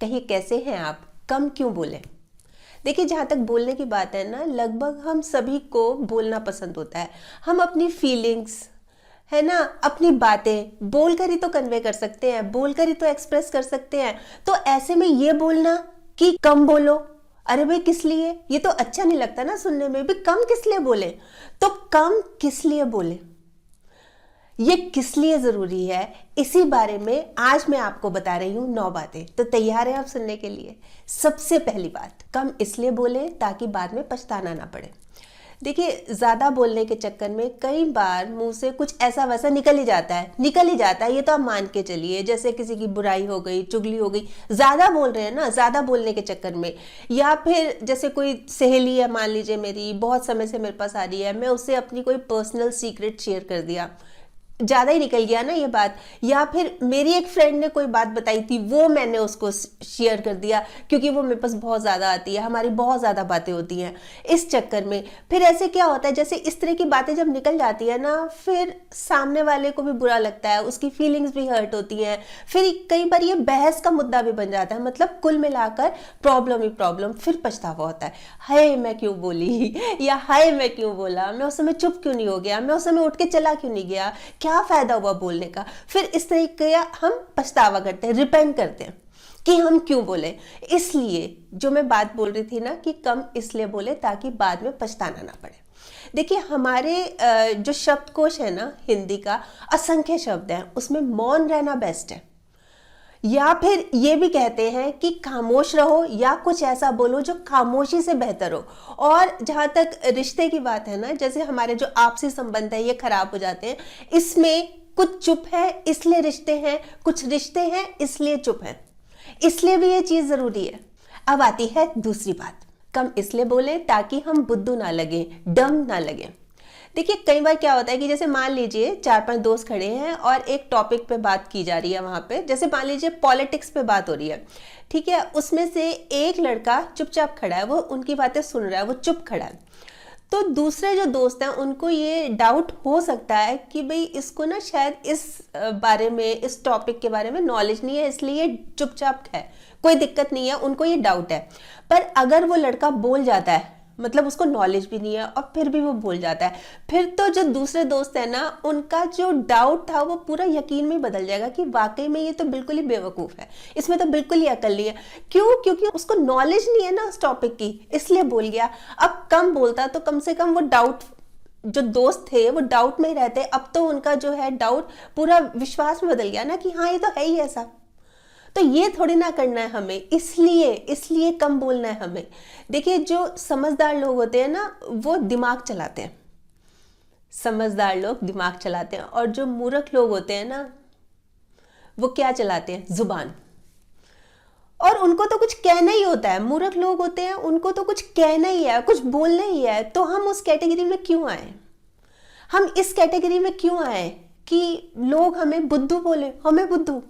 कहिए कैसे हैं आप? कम क्यों बोलें? देखिए, जहाँ तक बोलने की बात है ना, लगभग हम सभी को बोलना पसंद होता है। हम अपनी फीलिंग्स, है ना, अपनी बातें बोलकर ही तो कन्वे कर सकते हैं, बोलकर ही तो एक्सप्रेस कर सकते हैं। तो ऐसे में ये बोलना कि कम बोलो, अरे भाई किस लिए, ये तो अच्छा नहीं लगता ना सुनने में भी। कम किस लिए बोले? तो कम किस लिए बोले, ये किस लिए जरूरी है, इसी बारे में आज मैं आपको बता रही हूं 9 बातें। तो तैयार हैं आप सुनने के लिए? सबसे पहली बात, कम इसलिए बोले ताकि बाद में पछताना ना पड़े। देखिए, ज्यादा बोलने के चक्कर में कई बार मुंह से कुछ ऐसा वैसा निकल ही जाता है, ये तो आप मान के चलिए। जैसे किसी की बुराई हो गई, चुगली हो गई, ज्यादा बोल रहे हैं ना, ज्यादा बोलने के चक्कर में। या फिर जैसे कोई सहेली है, मान लीजिए मेरी बहुत समय से मेरे पास आ रही है, मैं उससे अपनी कोई पर्सनल सीक्रेट शेयर कर दिया, ज्यादा ही निकल गया ना ये बात। या फिर मेरी एक फ्रेंड ने कोई बात बताई थी, वो मैंने उसको शेयर कर दिया, क्योंकि वो मेरे पास बहुत ज्यादा आती है, हमारी बहुत ज्यादा बातें होती हैं। इस चक्कर में फिर ऐसे क्या होता है, जैसे इस तरह की बातें जब निकल जाती है ना, फिर सामने वाले को भी बुरा लगता है, उसकी फीलिंग्स भी हर्ट होती हैं। फिर कई बार ये बहस का मुद्दा भी बन जाता है। मतलब कुल मिलाकर प्रॉब्लम ही प्रॉब्लम। फिर पछतावा होता है, हाय मैं क्यों बोली, या हाय मैं क्यों बोला, मैं उस समय चुप क्यों नहीं हो गया, मैं उस समय उठ के चला क्यों नहीं गया, क्या फायदा हुआ बोलने का। फिर इस तरीके हम पछतावा करते हैं, रिपेंट करते हैं कि हम क्यों बोले। इसलिए जो मैं बात बोल रही थी ना कि कम इसलिए बोले ताकि बाद में पछताना ना पड़े। देखिए, हमारे जो शब्दकोश है ना हिंदी का, असंख्य शब्द हैं, उसमें मौन रहना बेस्ट है। या फिर ये भी कहते हैं कि खामोश रहो या कुछ ऐसा बोलो जो खामोशी से बेहतर हो। और जहां तक रिश्ते की बात है ना, जैसे हमारे जो आपसी संबंध है ये खराब हो जाते हैं, इसमें कुछ चुप है इसलिए रिश्ते हैं, कुछ रिश्ते हैं इसलिए चुप है, इसलिए भी ये चीज जरूरी है। अब आती है दूसरी बात, कम इसलिए बोले ताकि हम बुद्धू ना लगे, डम ना लगे। देखिए, कई बार क्या होता है कि जैसे मान लीजिए 4-5 दोस्त खड़े हैं और एक टॉपिक पे बात की जा रही है, वहां पे जैसे मान लीजिए पॉलिटिक्स पे बात हो रही है, ठीक है। उसमें से एक लड़का चुपचाप खड़ा है, वो उनकी बातें सुन रहा है, वो चुप खड़ा है। तो दूसरे जो दोस्त हैं उनको ये डाउट हो सकता है कि भाई इसको ना शायद इस बारे में, इस टॉपिक के बारे में नॉलेज नहीं है, इसलिए चुपचाप है, कोई दिक्कत नहीं है, उनको ये डाउट है। पर अगर वो लड़का बोल जाता है, मतलब उसको नॉलेज भी नहीं है और फिर भी वो बोल जाता है, फिर तो जो दूसरे दोस्त है ना, उनका जो डाउट था वो पूरा यकीन में बदल जाएगा कि वाकई में ये तो बिल्कुल ही बेवकूफ है, इसमें तो बिल्कुल ही अकल नहीं है। क्यों? क्योंकि उसको नॉलेज नहीं है ना उस टॉपिक की, इसलिए बोल गया। अब कम बोलता तो कम से कम वो डाउट, जो दोस्त थे वो डाउट में ही रहते, अब तो उनका जो है डाउट पूरा विश्वास में बदल गया ना कि हाँ ये तो है ही ऐसा। तो ये थोड़ी ना करना है हमें, इसलिए कम बोलना है हमें। देखिए, जो समझदार लोग होते हैं ना, वो दिमाग चलाते हैं, समझदार लोग दिमाग चलाते हैं। और जो मूर्ख लोग होते हैं ना, वो क्या चलाते हैं? जुबान। और उनको तो कुछ कहना ही होता है, मूर्ख लोग होते हैं, उनको तो कुछ कहना ही है, कुछ बोलना ही है। तो हम उस कैटेगरी में क्यों आए, हम इस कैटेगरी में क्यों आए कि लोग हमें बुद्धू बोले, हमें बुद्धू,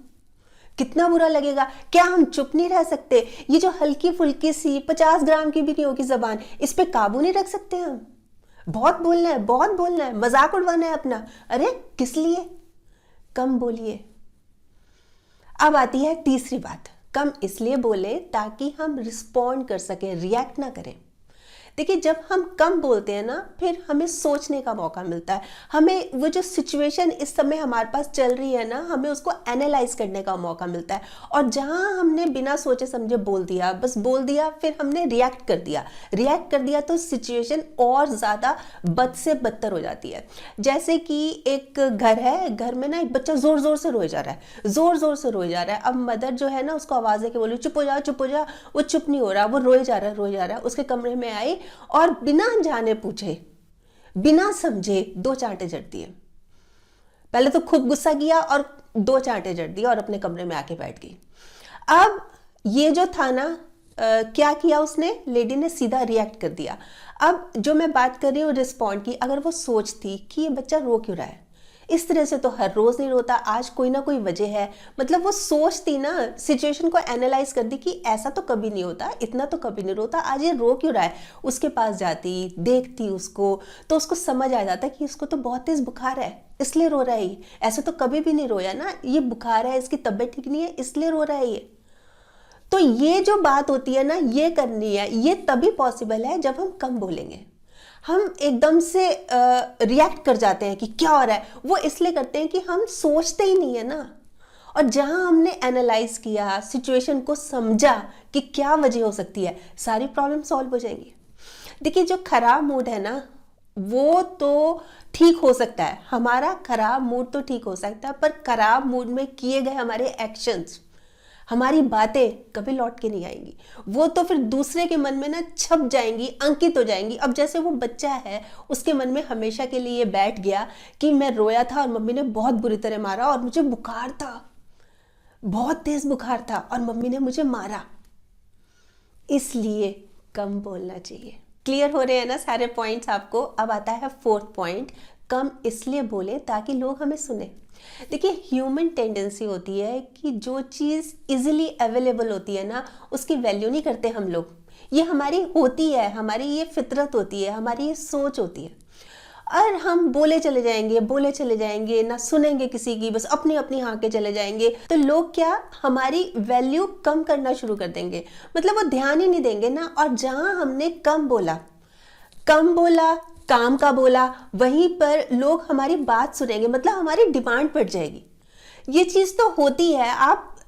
कितना बुरा लगेगा। क्या हम चुप नहीं रह सकते? ये जो हल्की फुल्की सी 50 ग्राम की भी नहीं होगी जबान, इस पे काबू नहीं रख सकते हम? बहुत बोलना है, बहुत बोलना है, मजाक उड़वाना है अपना, अरे किस लिए? कम बोलिए। अब आती है तीसरी बात, कम इसलिए बोले ताकि हम रिस्पॉन्ड कर सके, रिएक्ट ना करें। देखिए, जब हम कम बोलते हैं ना, फिर हमें सोचने का मौका मिलता है, हमें वो जो सिचुएशन इस समय हमारे पास चल रही है ना, हमें उसको एनालाइज करने का मौका मिलता है। और जहां हमने बिना सोचे समझे बोल दिया, बस बोल दिया, फिर हमने रिएक्ट कर दिया तो सिचुएशन और ज्यादा बद से बदतर हो जाती है। जैसे कि एक घर है, घर में ना एक बच्चा जोर जोर से रोए जा रहा है, जोर जोर से रोए जा रहा है। अब मदर जो है ना, उसको आवाज देके बोली चुप हो जा, चुप हो जा। वो चुप नहीं हो रहा, वो रोए जा रहा है। उसके कमरे में आई और बिना जाने पूछे, बिना समझे 2 चांटे जड़ दिए। पहले तो खूब गुस्सा किया और 2 चांटे जड़ दिए और अपने कमरे में आके बैठ गई। अब ये जो था ना, क्या किया उसने, लेडी ने सीधा रिएक्ट कर दिया। अब जो मैं बात कर रही हूँ रिस्पॉन्ड की, अगर वो सोचती कि ये बच्चा रो क्यों रहा है, इस तरह से तो हर रोज नहीं रोता, आज कोई ना कोई वजह है। मतलब वो सोचती ना, सिचुएशन को एनालाइज कर दी कि ऐसा तो कभी नहीं होता, इतना तो कभी नहीं रोता, आज ये रो क्यों रहा है। उसके पास जाती, देखती उसको, तो उसको समझ आ जाता कि इसको तो बहुत तेज बुखार है, इसलिए रो रहा है ये, ऐसे तो कभी भी नहीं रोया ना, ये बुखार है, इसकी तबीयत ठीक नहीं है, इसलिए रो रहा है ये। तो ये जो बात होती है ना, ये करनी है, ये तभी पॉसिबल है जब हम कम बोलेंगे। हम एकदम से रिएक्ट कर जाते हैं कि क्या हो रहा है, वो इसलिए करते हैं कि हम सोचते ही नहीं है ना। और जहां हमने एनालाइज किया, सिचुएशन को समझा कि क्या वजह हो सकती है, सारी प्रॉब्लम सॉल्व हो जाएंगी। देखिए, जो खराब मूड है ना, वो तो ठीक हो सकता है, हमारा खराब मूड तो ठीक हो सकता है, पर खराब मूड में किए गए हमारे एक्शंस, हमारी बातें कभी लौट के नहीं आएंगी। वो तो फिर दूसरे के मन में ना छप जाएंगी, अंकित हो जाएंगी। अब जैसे वो बच्चा है, उसके मन में हमेशा के लिए बैठ गया कि मैं रोया था और मम्मी ने बहुत बुरी तरह मारा, और मुझे बुखार था, बहुत तेज बुखार था, और मम्मी ने मुझे मारा। इसलिए कम बोलना चाहिए। क्लियर हो रहे हैं ना सारे पॉइंट्स आपको? अब आता है फोर्थ पॉइंट, कम इसलिए बोले ताकि लोग हमें सुने। देखिए, ह्यूमन टेंडेंसी होती है कि जो चीज़ इजीली अवेलेबल होती है ना, उसकी वैल्यू नहीं करते हम लोग। ये हमारी होती है, हमारी ये फितरत होती है, हमारी ये सोच होती है। और हम बोले चले जाएंगे, ना सुनेंगे किसी की, बस अपनी अपनी हाँके चले जाएंगे, तो लोग क्या, हमारी वैल्यू कम करना शुरू कर देंगे। मतलब वो ध्यान ही नहीं देंगे ना। और जहां हमने कम बोला, काम का बोला, वहीं पर लोग हमारी बात सुनेंगे, मतलब हमारी डिमांड बढ़ जाएगी। ये चीज़ तो होती है।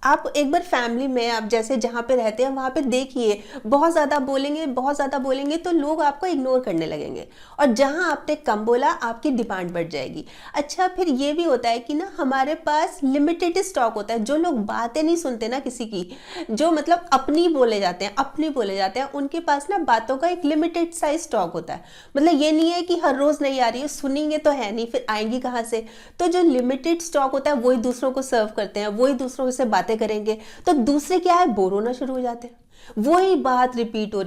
आप एक बार फैमिली में, आप जैसे जहाँ पे रहते हैं वहाँ पे देखिए, बहुत ज़्यादा बोलेंगे तो लोग आपको इग्नोर करने लगेंगे। और जहाँ आपने कम बोला, आपकी डिमांड बढ़ जाएगी। अच्छा, फिर ये भी होता है कि ना, हमारे पास लिमिटेड स्टॉक होता है। जो लोग बातें नहीं सुनते ना किसी की, जो मतलब अपनी बोले जाते हैं, उनके पास ना बातों का एक लिमिटेड साइज स्टॉक होता है। मतलब ये नहीं है कि हर रोज़ नहीं आ रही है, सुनेंगे तो है नहीं, फिर आएंगी कहाँ से? तो जो लिमिटेड स्टॉक होता है, वही दूसरों को सर्व करते हैं, वही दूसरों से बातें करेंगे, तो दूसरे क्या है, बोर होना शुरू हो जाते हैं। वही बात रिपीट हो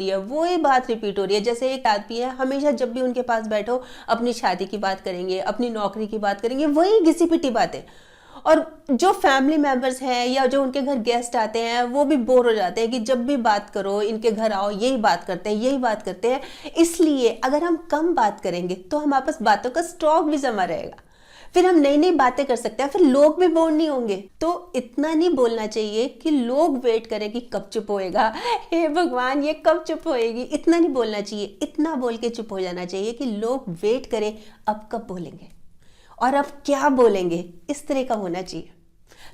रही है। जैसे एक आदमी है, हमेशा जब भी उनके पास बैठो, अपनी शादी की बात करेंगे, अपनी नौकरी की बात करेंगे, वही घिसी पिटी बातें। और जो फैमिली मेंबर्स हैं या जो उनके घर गेस्ट आते हैं, वो भी बोर हो जाते हैं कि जब भी बात करो, इनके घर आओ, यही बात करते हैं। इसलिए अगर हम कम बात करेंगे तो हमारे पास बातों का स्टॉक भी जमा रहेगा, फिर हम नई नई बातें कर सकते हैं, फिर लोग भी बोर नहीं होंगे। तो इतना नहीं बोलना चाहिए कि लोग वेट करें कि कब चुप होएगा, हे भगवान ये कब चुप होएगी, इतना नहीं बोलना चाहिए। इतना बोल के चुप हो जाना चाहिए कि लोग वेट करें अब कब बोलेंगे और अब क्या बोलेंगे, इस तरह का होना चाहिए।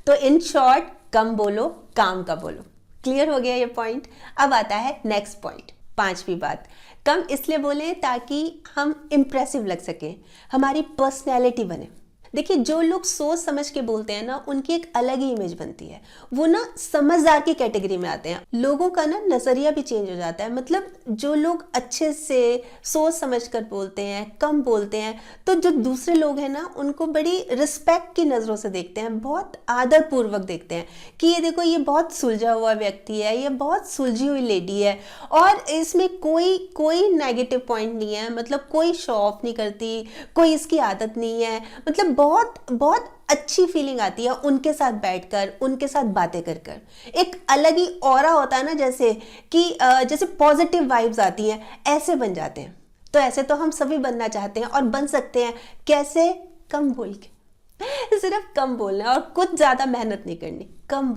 तो इन शॉर्ट, कम बोलो, काम का बोलो। क्लियर हो गया ये पॉइंट? अब आता है नेक्स्ट पॉइंट, पांचवी बात, कम इसलिए बोलें ताकि हम इम्प्रेसिव लग सके, हमारी पर्सनैलिटी बने। देखिए, जो लोग सोच समझ के बोलते हैं ना, उनकी एक अलग ही इमेज बनती है। वो ना समझदार की कैटेगरी में आते हैं। लोगों का ना नजरिया भी चेंज हो जाता है। मतलब जो लोग अच्छे से सोच समझ कर बोलते हैं, कम बोलते हैं, तो जो दूसरे लोग हैं ना, उनको बड़ी रिस्पेक्ट की नज़रों से देखते हैं, बहुत आदर पूर्वक देखते हैं कि ये देखो, ये बहुत सुलझा हुआ व्यक्ति है, ये बहुत सुलझी हुई लेडी है, और इसमें कोई नेगेटिव पॉइंट नहीं है। मतलब कोई शो ऑफ नहीं करती, कोई इसकी आदत नहीं है। मतलब बहुत अच्छी फीलिंग आती है उनके साथ बैठकर, उनके साथ बातें कर कर। एक अलग ही ऑरा होता है ना, जैसे पॉजिटिव वाइब्स आती हैं, ऐसे बन जाते हैं। तो ऐसे तो हम सभी बनना चाहते हैं, और बन सकते हैं कैसे? कम बोल के। सिर्फ कम बोलना है और कुछ ज्यादा मेहनत नहीं करनी, कम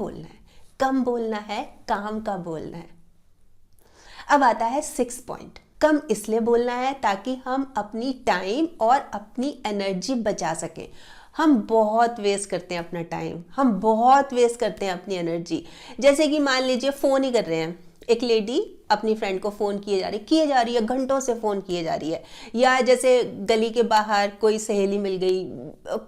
बोलना है, काम का बोलना है। अब आता है 6 पॉइंट, कम इसलिए बोलना है ताकि हम अपनी टाइम और अपनी एनर्जी बचा सकें। हम बहुत वेस्ट करते हैं अपना टाइम, हम बहुत वेस्ट करते हैं अपनी एनर्जी। जैसे कि मान लीजिए फ़ोन ही कर रहे हैं, एक लेडी अपनी फ्रेंड को फ़ोन किए जा रही है, घंटों से फ़ोन किए जा रही है। या जैसे गली के बाहर कोई सहेली मिल गई,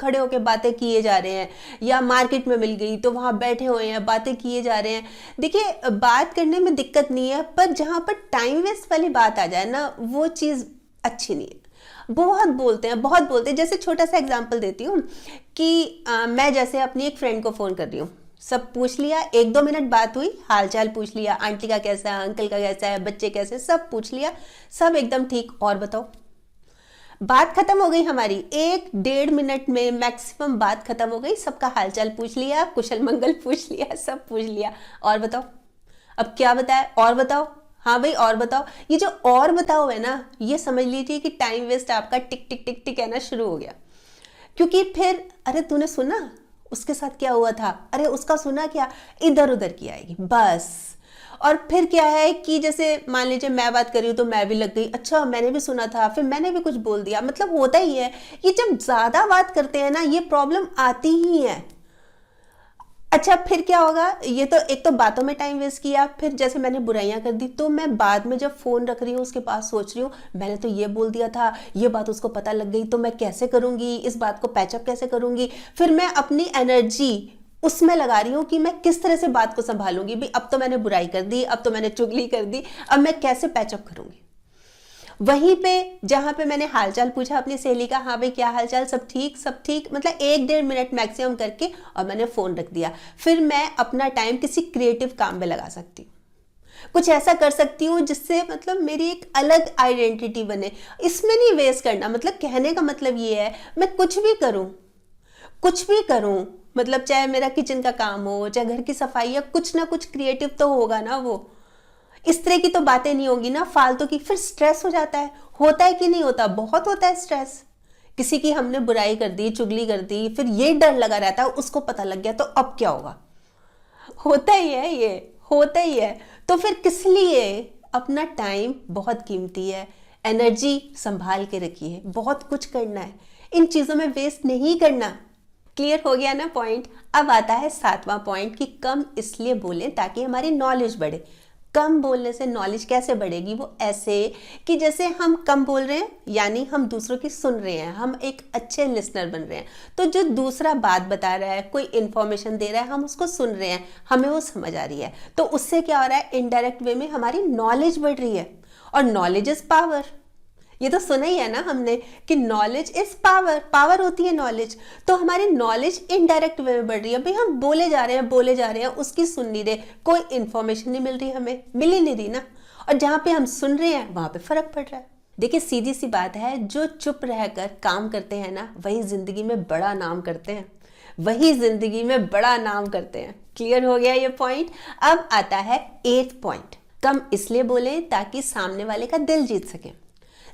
खड़े होकर बातें किए जा रहे हैं, या मार्केट में मिल गई तो वहाँ बैठे हुए हैं, बातें किए जा रहे हैं। देखिए, बात करने में दिक्कत नहीं है, पर जहाँ पर टाइम वेस्ट वाली बात आ जाए ना, वो चीज़ अच्छी नहीं है। बहुत बोलते हैं। जैसे छोटा सा एग्जाम्पल देती हूँ कि मैं जैसे अपनी एक फ्रेंड को फ़ोन कर रही हूँ, सब पूछ लिया, 1-2 मिनट बात हुई, हालचाल पूछ लिया, आंटी का कैसा है, अंकल का कैसा है, बच्चे कैसे, सब पूछ लिया, सब एकदम ठीक, और बताओ। बात खत्म हो गई हमारी, 1-1.5 मिनट में मैक्सिमम बात खत्म हो गई। सबका हालचाल पूछ लिया, कुशल मंगल पूछ लिया, सब पूछ लिया, और बताओ। अब क्या बताए? और बताओ। हाँ भाई, और बताओ। ये जो और बताओ है ना, ये समझ लीजिए कि टाइम वेस्ट आपका टिक टिक टिक टिक कहना शुरू हो गया। क्योंकि फिर, अरे तूने सुना उसके साथ क्या हुआ था, अरे उसका सुना क्या, इधर उधर की आएगी बस। और फिर क्या है कि जैसे मान लीजिए मैं बात कर रही हूँ तो मैं भी लग गई, अच्छा मैंने भी सुना था, फिर मैंने भी कुछ बोल दिया। मतलब होता ही है, ये जब ज्यादा बात करते हैं ना ये प्रॉब्लम आती ही है। अच्छा फिर क्या होगा, ये तो एक तो बातों में टाइम वेस्ट किया, फिर जैसे मैंने बुराइयां कर दी तो मैं बाद में जब फोन रख रही हूँ उसके पास सोच रही हूँ मैंने तो ये बोल दिया था, ये बात उसको पता लग गई तो मैं कैसे करूंगी, इस बात को पैचअप कैसे करूंगी। फिर मैं अपनी एनर्जी उसमें लगा रही हूँ कि मैं किस तरह से बात को संभालूंगी। भी अब तो मैंने बुराई कर दी, अब तो मैंने चुगली कर दी, अब मैं कैसे पैचअप करूंगी। वहीं पे जहां पे मैंने हालचाल पूछा अपनी सहेली का, हाँ भाई क्या हालचाल, सब ठीक सब ठीक, मतलब 1-1.5 मिनट मैक्सिमम करके और मैंने फोन रख दिया। फिर मैं अपना टाइम किसी क्रिएटिव काम में लगा सकती हूँ, कुछ ऐसा कर सकती हूँ जिससे मतलब मेरी एक अलग आइडेंटिटी बने। इसमें नहीं वेस्ट करना, मतलब कहने का मतलब ये है मैं कुछ भी करूँ, कुछ भी करूँ, मतलब चाहे मेरा किचन का काम हो, चाहे घर की सफाई, या कुछ ना कुछ क्रिएटिव तो होगा ना। वो इस तरह की तो बातें नहीं होगी ना फालतू की। फिर स्ट्रेस हो जाता है, होता है कि नहीं होता, बहुत होता है स्ट्रेस। किसी की हमने बुराई कर दी, चुगली कर दी, फिर ये डर लगा रहता है उसको पता लग गया तो अब क्या होगा। होता ही है, ये होता ही है। तो फिर किस लिए, अपना टाइम बहुत कीमती है, एनर्जी संभाल के रखिए, बहुत कुछ करना है, इन चीजों में वेस्ट नहीं करना। क्लियर हो गया ना पॉइंट। अब आता है 7वां पॉइंट कि कम इसलिए बोलें ताकि हमारी नॉलेज बढ़े। कम बोलने से नॉलेज कैसे बढ़ेगी, वो ऐसे कि जैसे हम कम बोल रहे हैं यानी हम दूसरों की सुन रहे हैं, हम एक अच्छे लिसनर बन रहे हैं। तो जो दूसरा बात बता रहा है, कोई इंफॉर्मेशन दे रहा है, हम उसको सुन रहे हैं, हमें वो समझ आ रही है, तो उससे क्या हो रहा है, इनडायरेक्ट वे में हमारी नॉलेज बढ़ रही है। और नॉलेज इज पावर, ये तो सुना ही है ना हमने कि नॉलेज इज पावर, पावर होती है नॉलेज। तो हमारी नॉलेज इनडायरेक्ट वे में बढ़ रही है। भाई हम बोले जा रहे हैं बोले जा रहे हैं, उसकी सुन नहीं रहे, कोई इंफॉर्मेशन नहीं मिल रही, हमें मिल ही नहीं रही ना। और जहां पे हम सुन रहे हैं वहां पे फर्क पड़ रहा है। देखिए सीधी सी बात है, जो चुप रहकर काम करते हैं ना वही जिंदगी में बड़ा नाम करते हैं, वही जिंदगी में बड़ा नाम करते हैं। क्लियर हो गया ये पॉइंट। अब आता है 8th पॉइंट, कम इसलिए बोले ताकि सामने वाले का दिल जीत सके।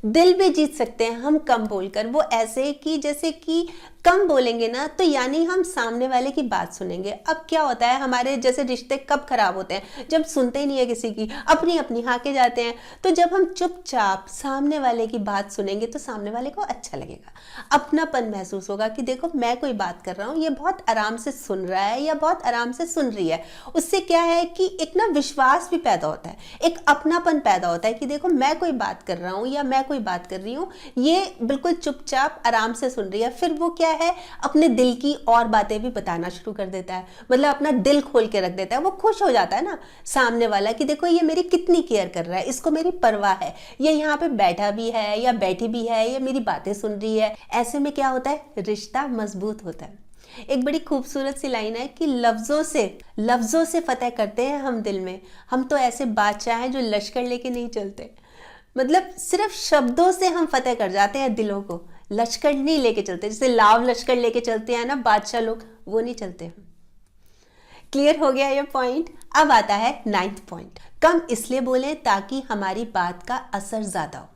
दिल भी जीत सकते हैं हम कम बोलकर। वो ऐसे कि जैसे कि कम बोलेंगे ना तो यानी हम सामने वाले की बात सुनेंगे। अब क्या होता है, हमारे जैसे रिश्ते कब खराब होते हैं, जब सुनते ही नहीं है किसी की, अपनी अपनी हाके जाते हैं। तो जब हम चुपचाप सामने वाले की बात सुनेंगे तो सामने वाले को अच्छा लगेगा, अपनापन महसूस होगा कि देखो मैं कोई बात कर रहा हूँ, ये बहुत आराम से सुन रहा है या बहुत आराम से सुन रही है। उससे क्या है कि एक ना विश्वास भी पैदा होता है, एक अपनापन पैदा होता है कि देखो मैं कोई बात कर रहा हूँ या मैं कोई बात कर रही हूँ, ये बिल्कुल चुपचाप आराम से सुन रही है। फिर वो क्या है, अपने दिल की और बातें भी बताना शुरू कर देता है, मतलब अपना दिल खोल के रख देता है। वो खुश हो जाता है ना सामने वाला कि देखो ये मेरी कितनी केयर कर रहा है, इसको मेरी परवाह है, ये यहाँ पे बैठा भी है या बैठी भी है, ये मेरी बातें सुन रही है। ऐसे में क्या होता है, रिश्ता मजबूत होता है। एक बड़ी खूबसूरत सी लाइन है कि लफ्जों से फतेह करते हैं हम दिल में, हम तो ऐसे बादशाह हैं जो लश्कर लेके नहीं चलते। मतलब सिर्फ शब्दों से हम फतेह कर जाते हैं दिलों को, लश्कर नहीं लेके चलते। जैसे लाव लश्कर लेके चलते हैं ना बादशाह लोग, वो नहीं चलते हम। क्लियर हो गया ये पॉइंट। अब आता है 9th पॉइंट, कम इसलिए बोले ताकि हमारी बात का असर ज्यादा हो।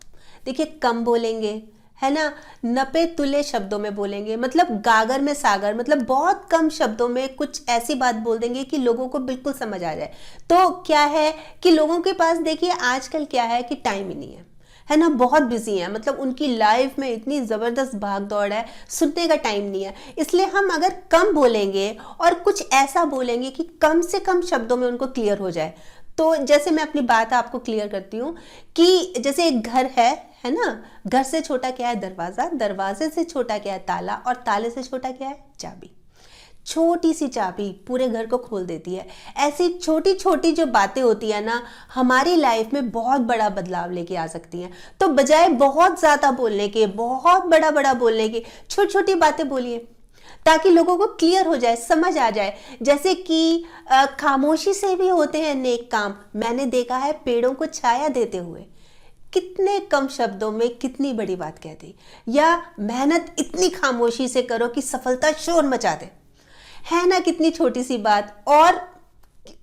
देखिए कम बोलेंगे है ना, नपे तुले शब्दों में बोलेंगे, मतलब गागर में सागर, मतलब बहुत कम शब्दों में कुछ ऐसी बात बोल देंगे कि लोगों को बिल्कुल समझ आ जाए। तो क्या है कि लोगों के पास देखिए आजकल क्या है कि टाइम ही नहीं है ना, बहुत बिजी है, मतलब उनकी लाइफ में इतनी ज़बरदस्त भाग दौड़ है, सुनने का टाइम नहीं है। इसलिए हम अगर कम बोलेंगे और कुछ ऐसा बोलेंगे कि कम से कम शब्दों में उनको क्लियर हो जाए। तो जैसे मैं अपनी बात आपको क्लियर करती हूँ कि जैसे एक घर है ना, घर से छोटा क्या है दरवाजा, दरवाजे से छोटा क्या है ताला, और ताले से छोटा क्या है चाबी। छोटी सी चाबी पूरे घर को खोल देती है। ऐसी छोटी छोटी जो बातें होती है ना, हमारी लाइफ में बहुत बड़ा बदलाव लेके आ सकती हैं। तो बजाय बहुत ज्यादा बोलने के, बहुत बड़ा बड़ा बोलने के, छोटी छोटी बातें बोलिए ताकि लोगों को क्लियर हो जाए, समझ आ जाए। जैसे कि खामोशी से भी होते हैं नेक काम, मैंने देखा है पेड़ों को छाया देते हुए। कितने कम शब्दों में कितनी बड़ी बात कह दी। या मेहनत इतनी खामोशी से करो कि सफलता शोर मचा दे, है ना, कितनी छोटी सी बात और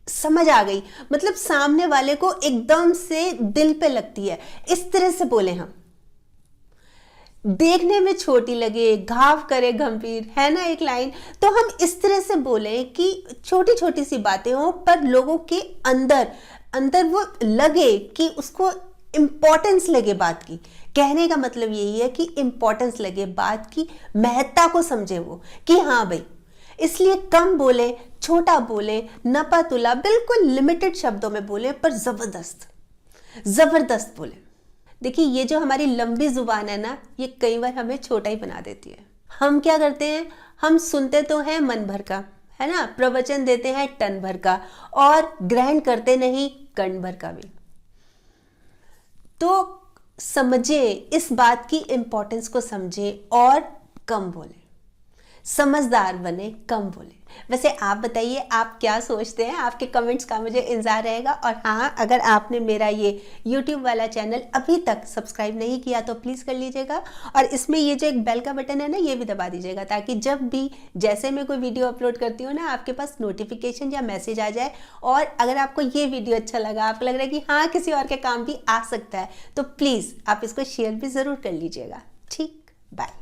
समझ आ गई, मतलब सामने वाले को एकदम से दिल पे लगती है। इस तरह से बोले हम, देखने में छोटी लगे घाव करे गंभीर, है ना एक लाइन। तो हम इस तरह से बोले कि छोटी छोटी सी बातें हो पर लोगों के अंदर अंदर वो लगे कि उसको इंपॉर्टेंस लगे बात की। कहने का मतलब यही है कि इंपॉर्टेंस लगे बात की, महत्ता को समझे वो कि हाँ भाई। इसलिए कम बोले, छोटा बोले, नपा तुला, बिल्कुल लिमिटेड शब्दों में बोले, पर जबरदस्त जबरदस्त बोले। देखिए ये जो हमारी लंबी जुबान है ना, ये कई बार हमें छोटा ही बना देती है। हम क्या करते हैं, हम सुनते तो हैं मन भर का, है ना, प्रवचन देते हैं टन भर का, और ग्रहण करते नहीं कण भर का भी। तो समझे, इस बात की इंपॉर्टेंस को समझे और कम बोले, समझदार बने, कम बोले। वैसे आप बताइए आप क्या सोचते हैं, आपके कमेंट्स का मुझे इंतजार रहेगा। और हाँ, अगर आपने मेरा ये YouTube वाला चैनल अभी तक सब्सक्राइब नहीं किया तो प्लीज़ कर लीजिएगा, और इसमें ये जो एक बेल का बटन है ना, ये भी दबा दीजिएगा, ताकि जब भी जैसे मैं कोई वीडियो अपलोड करती हूँ ना, आपके पास नोटिफिकेशन या मैसेज आ जाए। और अगर आपको ये वीडियो अच्छा लगा, आपको लग रहा है कि हाँ किसी और के काम भी आ सकता है, तो प्लीज़ आप इसको शेयर भी ज़रूर कर लीजिएगा। ठीक, बाय।